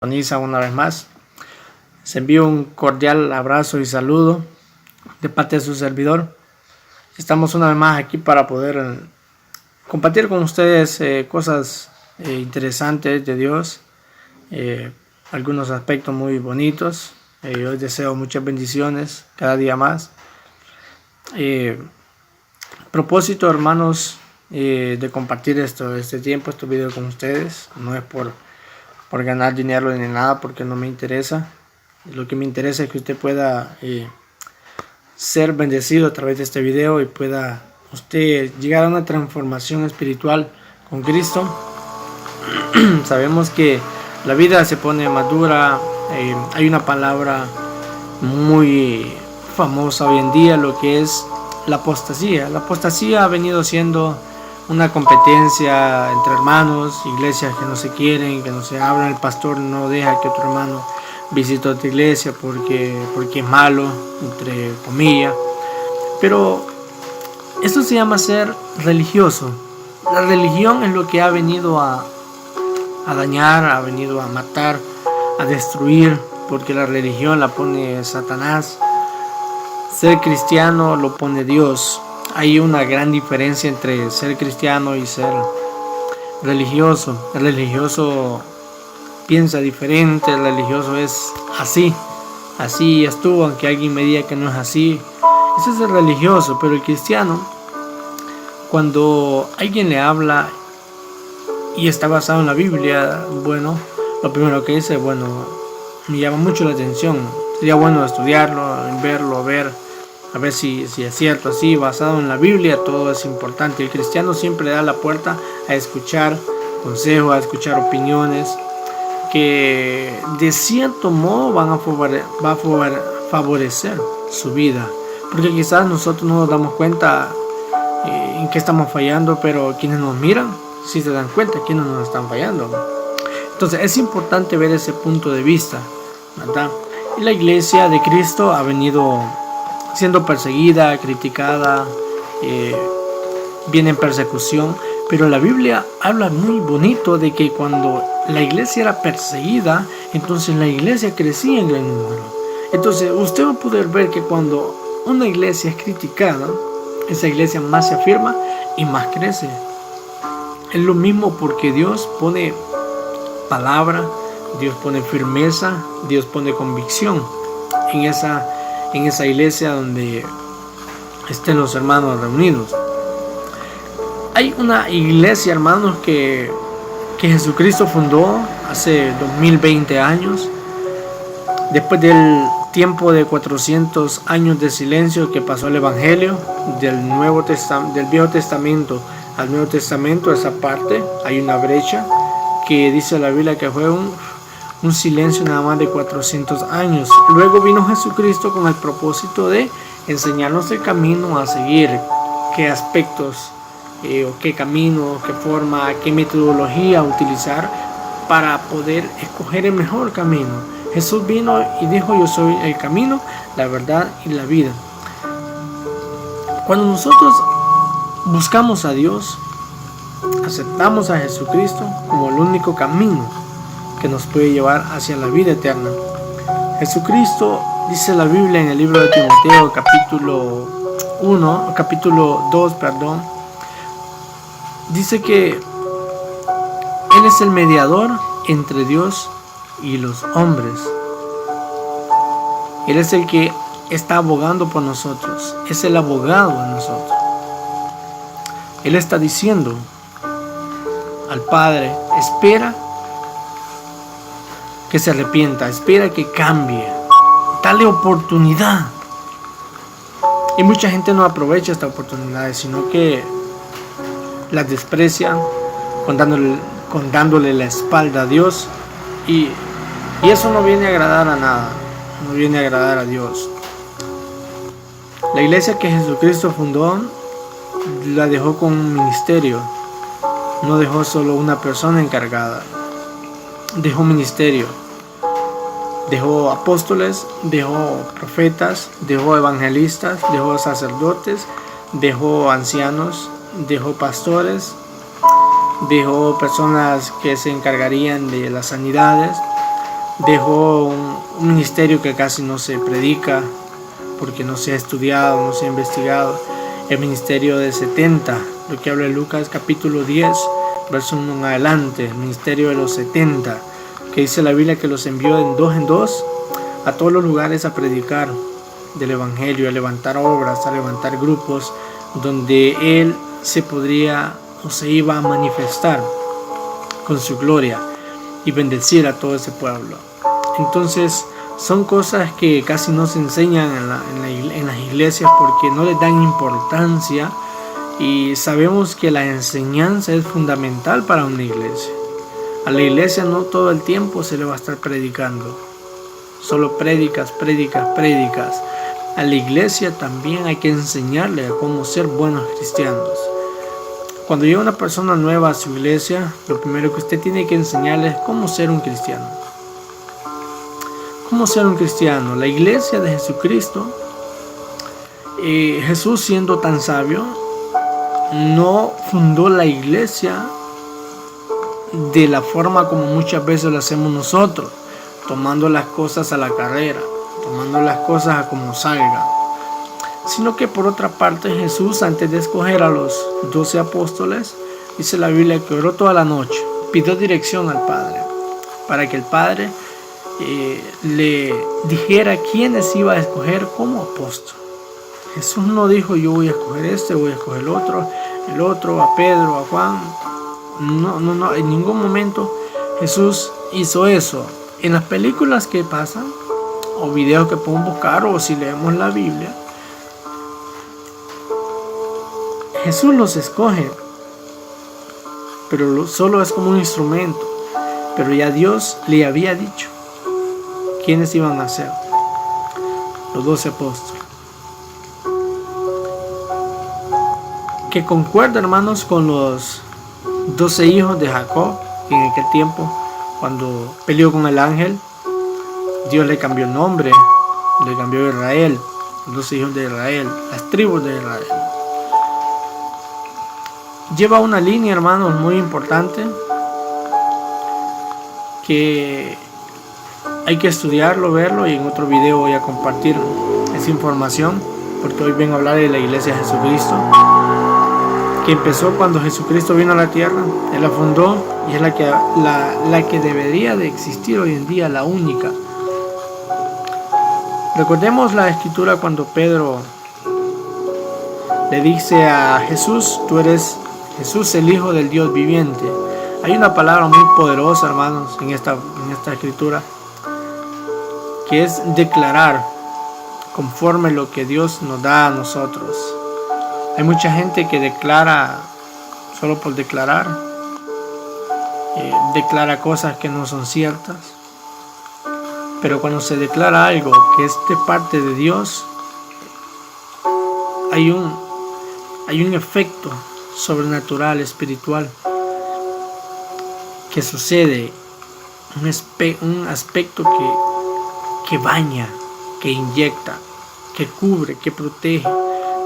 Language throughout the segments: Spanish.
Sintoniza una vez más. Se envía un cordial abrazo y saludo de parte de su servidor. Estamos una vez más aquí para poder compartir con ustedes cosas interesantes de Dios, algunos aspectos muy bonitos. Yo les deseo muchas bendiciones cada día más. Propósito, hermanos, de compartir este tiempo, este video con ustedes, no es por ganar dinero ni nada, porque no me interesa. Lo que me interesa es que usted pueda ser bendecido a través de este video y pueda usted llegar a una transformación espiritual con Cristo. Sabemos que la vida se pone más dura. Hay una palabra muy famosa hoy en día, lo que es la apostasía. La apostasía ha venido siendo una competencia entre hermanos, iglesias que no se quieren, que no se hablan. El pastor no deja que otro hermano visite otra iglesia porque es malo, entre comillas. Pero esto se llama ser religioso. La religión es lo que ha venido a dañar, ha venido a matar, a destruir, porque la religión la pone Satanás. Ser cristiano lo pone Dios. Hay una gran diferencia entre ser cristiano y ser religioso. El religioso piensa diferente, el religioso es así estuvo, aunque alguien me diga que no es así. Ese es el religioso, pero el cristiano, cuando alguien le habla y está basado en la Biblia, bueno, lo primero que dice, me llama mucho la atención. Sería bueno estudiarlo, verlo, a ver si es cierto, así, basado en la Biblia, todo es importante. El cristiano siempre da la puerta a escuchar consejos, a escuchar opiniones que de cierto modo va a favorecer su vida, porque quizás nosotros no nos damos cuenta en qué estamos fallando, pero quienes nos miran sí se dan cuenta quiénes nos están fallando. Entonces es importante ver ese punto de vista, ¿verdad? Y la iglesia de Cristo ha venido siendo perseguida, criticada, viene en persecución, pero la Biblia habla muy bonito de que cuando la iglesia era perseguida, entonces la iglesia crecía en gran número. Entonces usted va a poder ver que cuando una iglesia es criticada, esa iglesia más se afirma y más crece. Es lo mismo porque Dios pone palabra, Dios pone firmeza, Dios pone convicción en esa iglesia donde estén los hermanos reunidos. Hay una iglesia, hermanos, que Jesucristo fundó hace 2020 años, después del tiempo de 400 años de silencio que pasó el Evangelio del Viejo Testamento al Nuevo Testamento. Esa parte hay una brecha que dice la Biblia que fue un silencio nada más de 400 años. Luego vino Jesucristo con el propósito de enseñarnos el camino a seguir, qué aspectos, o qué camino, qué forma, qué metodología utilizar para poder escoger el mejor camino. Jesús vino y dijo: yo soy el camino, la verdad y la vida. Cuando nosotros buscamos a Dios, aceptamos a Jesucristo como el único camino que nos puede llevar hacia la vida eterna. Jesucristo, dice la Biblia en el libro de Timoteo, capítulo 2, dice que Él es el mediador entre Dios y los hombres. Él es el que está abogando por nosotros, es el abogado de nosotros. Él está diciendo al Padre: espera que se arrepienta, espera que cambie, dale oportunidad. Y mucha gente no aprovecha esta oportunidad, sino que las desprecia con dándole la espalda a Dios, y eso no viene a agradar a nada, no viene a agradar a Dios. La iglesia que Jesucristo fundó la dejó con un ministerio, no dejó solo una persona encargada, dejó ministerio, dejó apóstoles, dejó profetas, dejó evangelistas, dejó sacerdotes, dejó ancianos, dejó pastores, dejó personas que se encargarían de las sanidades, dejó un ministerio que casi no se predica porque no se ha estudiado, no se ha investigado, el ministerio de 70, lo que habla en Lucas capítulo 10, verso 1 en adelante, el ministerio de los 70, que dice la Biblia que los envió en dos a todos los lugares a predicar del evangelio, a levantar obras, a levantar grupos donde él se podría o se iba a manifestar con su gloria y bendecir a todo ese pueblo. Entonces son cosas que casi no se enseñan en las iglesias porque no les dan importancia, y sabemos que la enseñanza es fundamental para una iglesia. A la iglesia no todo el tiempo se le va a estar predicando, solo prédicas. A la iglesia también hay que enseñarle a cómo ser buenos cristianos. Cuando llega una persona nueva a su iglesia, lo primero que usted tiene que enseñarle es cómo ser un cristiano. ¿Cómo ser un cristiano? La iglesia de Jesucristo, Jesús siendo tan sabio, no fundó la iglesia de la forma como muchas veces lo hacemos nosotros, tomando las cosas a la carrera, tomando las cosas a como salgan, sino que por otra parte Jesús, antes de escoger a los 12 apóstoles, dice la Biblia que oró toda la noche, pidió dirección al Padre para que el Padre le dijera quiénes iba a escoger como apóstol. Jesús no dijo yo voy a escoger este, voy a escoger el otro, a Pedro, a Juan. No, en ningún momento Jesús hizo eso. En las películas que pasan, o videos que podemos buscar, o si leemos la Biblia, Jesús los escoge, pero solo es como un instrumento. Pero ya Dios le había dicho quiénes iban a ser los 12 apóstoles. Que concuerda, hermanos, con los 12 hijos de Jacob, que en aquel tiempo, cuando peleó con el ángel, Dios le cambió el nombre, le cambió Israel, los 12 hijos de Israel, las tribus de Israel. Lleva una línea, hermanos, muy importante, que hay que estudiarlo, verlo, y en otro video voy a compartir esa información, porque hoy vengo a hablar de la iglesia de Jesucristo, que empezó cuando Jesucristo vino a la tierra. Él la fundó y es la que debería de existir hoy en día, la única. Recordemos la escritura cuando Pedro le dice a Jesús: tú eres Jesús, el Hijo del Dios viviente. Hay una palabra muy poderosa, hermanos, en esta escritura, que es declarar conforme lo que Dios nos da a nosotros. Hay mucha gente que declara solo por declarar, declara cosas que no son ciertas, pero cuando se declara algo que es de parte de Dios, hay un efecto sobrenatural, espiritual, que sucede, un aspecto que baña, que inyecta, que cubre, que protege,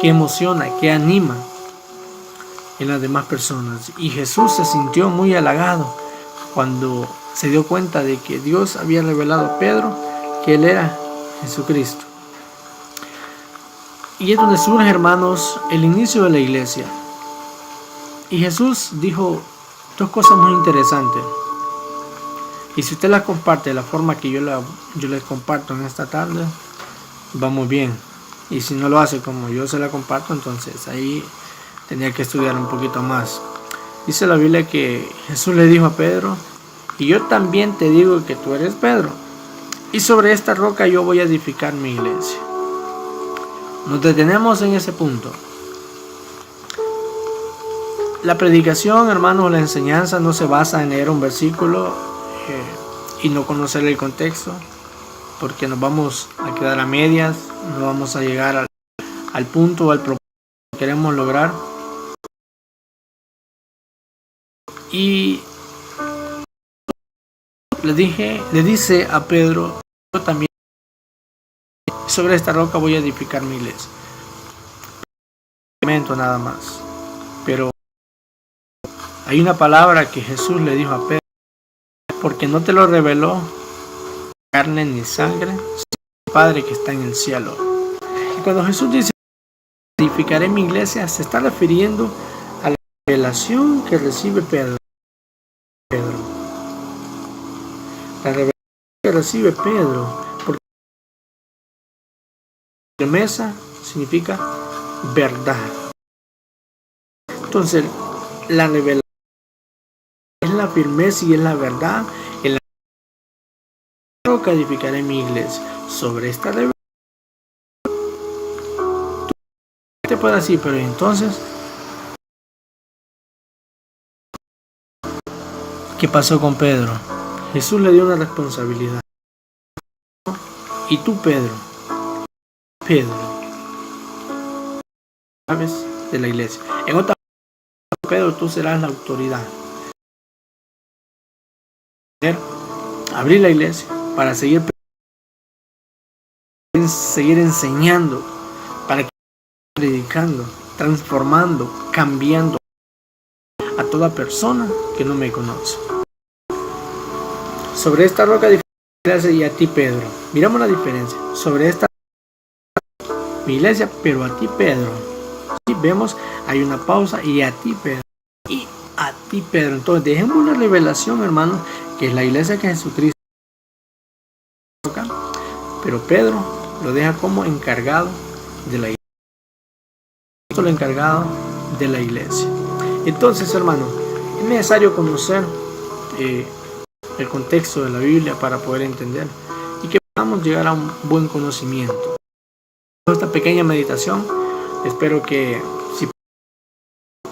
que emociona, que anima en las demás personas. Y Jesús se sintió muy halagado cuando se dio cuenta de que Dios había revelado a Pedro que él era Jesucristo. Y es donde surge, hermanos, el inicio de la iglesia. Y Jesús dijo dos cosas muy interesantes. Y si usted las comparte de la forma que yo les comparto en esta tarde, va muy bien. Y si no lo hace como yo se la comparto, entonces ahí tenía que estudiar un poquito más. Dice la Biblia que Jesús le dijo a Pedro: y yo también te digo que tú eres Pedro, y sobre esta roca yo voy a edificar mi iglesia. Nos detenemos en ese punto. La predicación, hermanos, la enseñanza no se basa en leer un versículo y no conocer el contexto, porque nos vamos a quedar a medias, no vamos a llegar al punto o al propósito que queremos lograr. Y le dice a Pedro: yo también sobre esta roca voy a edificar mi iglesia. Nada más. Pero hay una palabra que Jesús le dijo a Pedro, porque no te lo reveló carne ni sangre, sino el Padre que está en el cielo. Y cuando Jesús dice, edificaré mi iglesia, se está refiriendo a la revelación que recibe Pedro. La revelación que recibe Pedro, porque firmeza significa verdad. Entonces, la revelación es la firmeza y es la verdad. En la roca edificaré mi iglesia. Sobre esta revelación, te puede decir, pero entonces, ¿qué pasó con Pedro? Jesús le dio una responsabilidad. Y tú, Pedro, sabes, de la iglesia. En otra palabra, Pedro, tú serás la autoridad. Abrir la iglesia para seguir enseñando, para que predicando, transformando, cambiando a toda persona que no me conoce. Sobre esta roca diferencia y a ti, Pedro. Miramos la diferencia. Sobre esta mi iglesia, pero a ti, Pedro. Aquí vemos, hay una pausa, y a ti, Pedro. Y a ti, Pedro. Entonces, dejemos una revelación, hermanos, que es la iglesia que Jesucristo. Pero Pedro lo deja como encargado de la iglesia. El encargado de la iglesia. Entonces, hermanos, es necesario conocer el contexto de la Biblia para poder entender y que podamos llegar a un buen conocimiento. Esta pequeña meditación, espero que si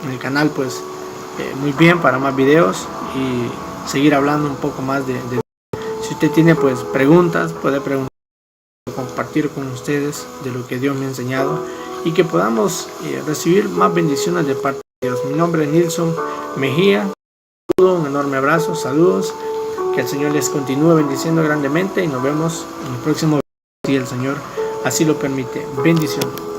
en el canal, pues muy bien, para más videos y seguir hablando un poco más de si usted tiene pues preguntas, puede preguntar, compartir con ustedes de lo que Dios me ha enseñado y que podamos recibir más bendiciones de parte de Dios. Mi nombre es Nilson Mejía. Un enorme abrazo, saludos, que el Señor les continúe bendiciendo grandemente y nos vemos en el próximo video si el Señor así lo permite. Bendiciones.